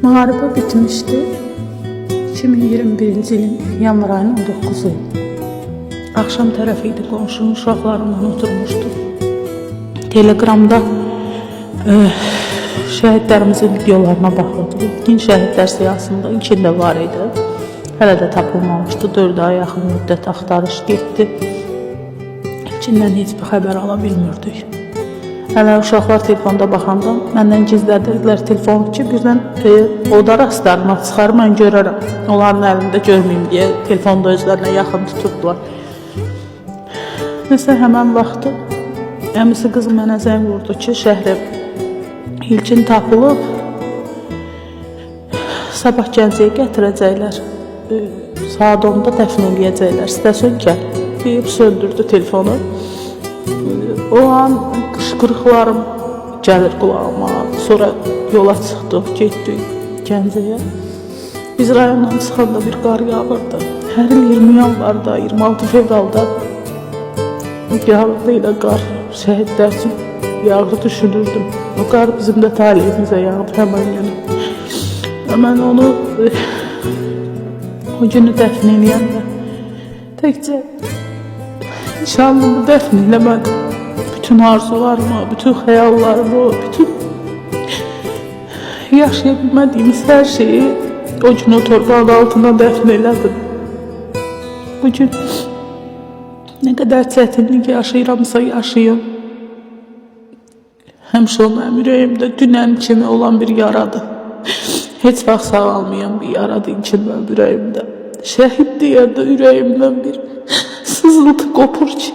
Müharibə bitmişdi. 2021-ci ilin yanvar ayının 19-u. Axşam tərəfi idi, qonşunun uşaqlarından oturmuşdu. Telegramda şəhidlərimizin videolarına baxırdı. İlkin şəhidlər siyasında içində var idi. Hələ də tapılmamışdı. 4 aya yaxın müddət axtarış getdi. İçindən heç bir xəbər ala bilmirdik. Hələ uşaqlar telefonda baxanda məndən gizlədirdilər telefonu ki, birdən oda rastlarına çıxar, mən görərəm. Onların əlində görməyim deyə telefonda özlərinə yaxın tuturdular. Nəsə həmən vaxtı əmisi qızı mənə zəng vurdu ki, şəhərə ilkin tapılıb, sabah Gəncəyə gətirəcəklər, saat 10-da dəfn eləyəcəklər, istəsən gəl deyib söndürdü telefonu. O an qışqırıqlarım gəlir qulağıma, sonra yola çıxdıq, getdik Gəncəyə. Biz rayondan çıxanda bir qar yağırdı. Hər il 20 yanvarda, 26 fevralda yağırdı ilə qar, şəhidlər üçün yağır düşünürdüm. O qar bizim də talihimizə yağdı həmən günü. Mən onu o günü dəfn eləyəndə təkcə nişanlımı dəfn eləmədim. Bütün arzularımı, bütün xəyallarımı, bütün yaşaya bilmədiyimiz hər şeyi o gün o torpağın altına dəfn elədim. Bugün nə qədər çətinlik yaşayıramsa yaşayım, həmişə o mənim ürəyimdə dünən kimi olan bir yaradır. Heç vaxt sağalmayan bir yaradır mənim ürəyimdə. Şəhid deyəndə ürəyimdən bir sızıltı qopur ki,